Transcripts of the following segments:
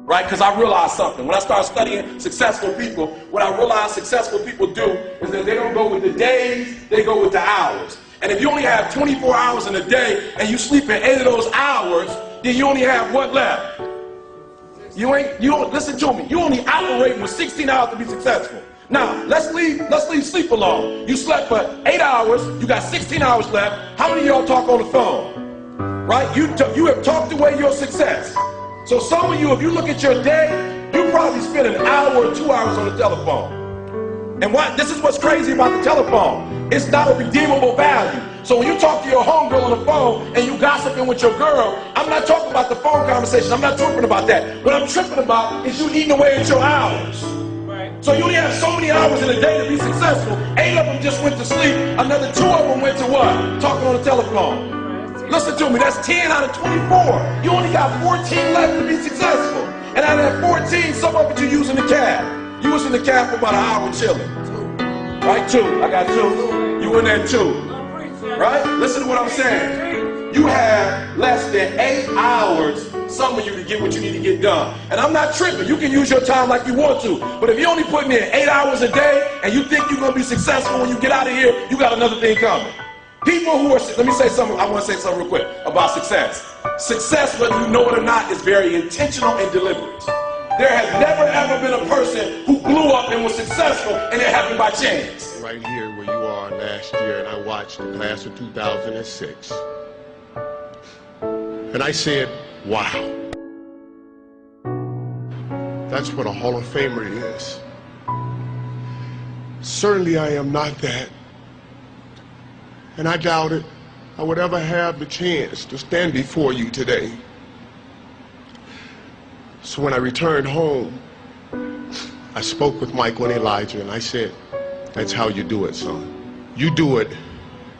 right? Because I realized something. When I started studying successful people, what I realized successful people do is that they don't go with the days, they go with the hours. And if you only have 24 hours in a day and you sleep in 8 of those hours, then you only have what left? Listen to me, you only operating with 16 hours to be successful. Now, let's leave sleep alone. You slept for 8 hours, you got 16 hours left. How many of y'all talk on the phone? Right? You have talked away your success. So some of you, if you look at your day, you probably spend an hour or 2 hours on the telephone. And this is what's crazy about the telephone. It's not a redeemable value. So when you talk to your homegirl on the phone and you gossiping with your girl, I'm not talking about the phone conversation. I'm not tripping about that. What I'm tripping about is you eating away at your hours. Right. So you only have so many hours in a day to be successful. 8 of them just went to sleep. Another 2 of them went to what? Talking on the telephone. Listen to me, that's 10 out of 24. You only got 14 left to be successful. And out of that 14, some of it you're using the cab. You was in the cab for about an hour chilling. Right, 2. I got 2. You in there 2. Right? Listen to what I'm saying. You have less than 8 hours, some of you, to get what you need to get done. And I'm not tripping. You can use your time like you want to. But if you're only putting in 8 hours a day and you think you're going to be successful when you get out of here, you got another thing coming. People who are, let me say something, I want to say something real quick about success. Success, whether you know it or not, is very intentional and deliberate. There has never ever been a person who blew up and was successful and it happened by chance. Right here where you are last year, and I watched the class of 2006. And I said, wow. That's what a Hall of Famer is. Certainly I am not that. And I doubt it I would ever have the chance to stand before you today. So when I returned home, I spoke with Michael and Elijah, and I said, that's how you do it, son. You do it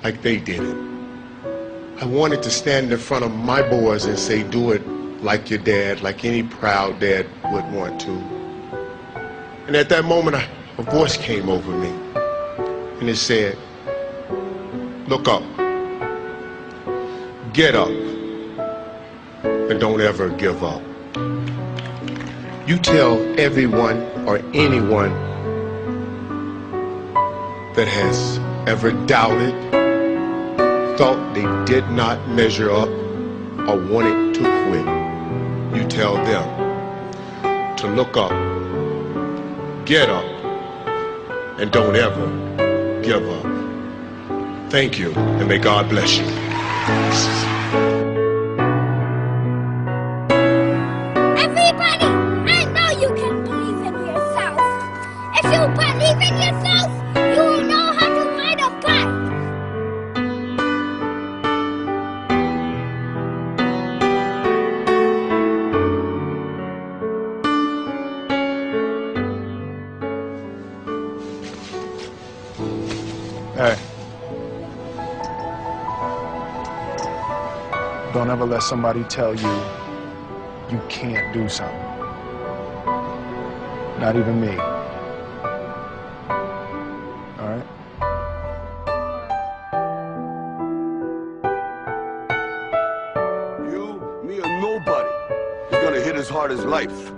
like they did it. I wanted to stand in front of my boys and say, do it like your dad, like any proud dad would want to. And at that moment, a voice came over me, and it said, look up, get up, and don't ever give up. You tell everyone or anyone that has ever doubted, thought they did not measure up, or wanted to quit, you tell them to look up, get up, and don't ever give up. Thank you, and may God bless you. Everybody, I know you can believe in yourself. If you believe in yourself, you will know how to ride a bike. Hey. Don't ever let somebody tell you you can't do something. Not even me. All right? You, me, or nobody is gonna hit as hard as life.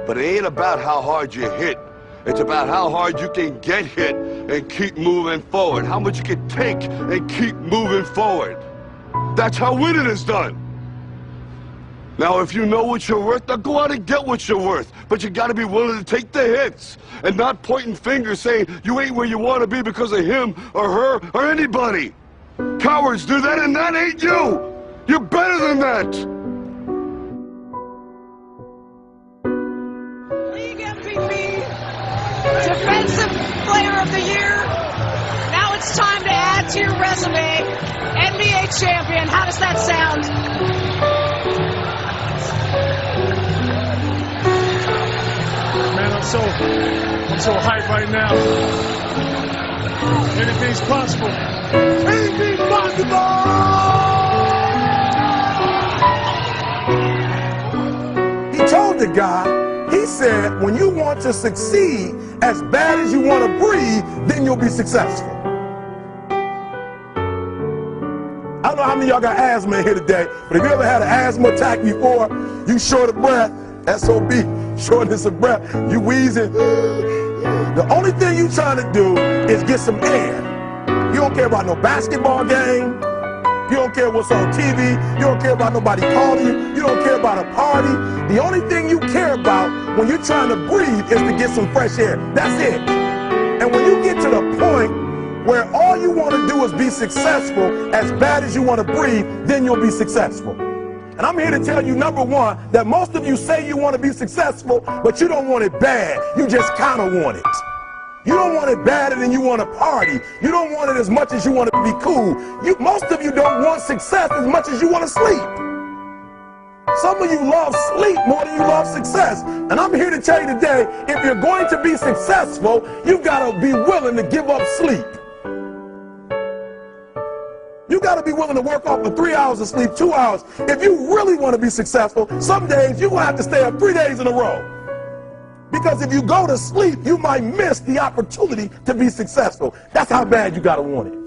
But it ain't about how hard you hit. It's about how hard you can get hit and keep moving forward. How much you can take and keep moving forward. That's how winning is done. Now, if you know what you're worth, now go out and get what you're worth. But you gotta be willing to take the hits and not pointing fingers saying you ain't where you want to be because of him or her or anybody. Cowards do that, and that ain't you. You're better than that. League MVP, Defensive Player of the Year. Now it's time to add to your resume. NBA champion. How does that sound? Man, I'm so hyped right now. Anything's possible. Anything's possible! He told the guy, he said, when you want to succeed as bad as you want to breathe, then you'll be successful. I don't know how many of y'all got asthma in here today, but if you ever had an asthma attack before, you short of breath, SOB, shortness of breath, you wheezing. The only thing you trying to do is get some air. You don't care about no basketball game. You don't care what's on TV. You don't care about nobody calling you. You don't care about a party. The only thing you care about when you're trying to breathe is to get some fresh air. That's it. And when you get to the point where all you want to do is be successful as bad as you want to breathe, then you'll be successful. And I'm here to tell you, number one, that most of you say you want to be successful, but you don't want it bad. You just kind of want it. You don't want it badder than you want to party. You don't want it as much as you want to be cool. Most of you don't want success as much as you want to sleep. Some of you love sleep more than you love success. And I'm here to tell you today, if you're going to be successful, you've got to be willing to give up sleep. You got to be willing to work off for 3 hours of sleep, 2 hours. If you really want to be successful, some days you're going to have to stay up 3 days in a row. Because if you go to sleep, you might miss the opportunity to be successful. That's how bad you got to want it.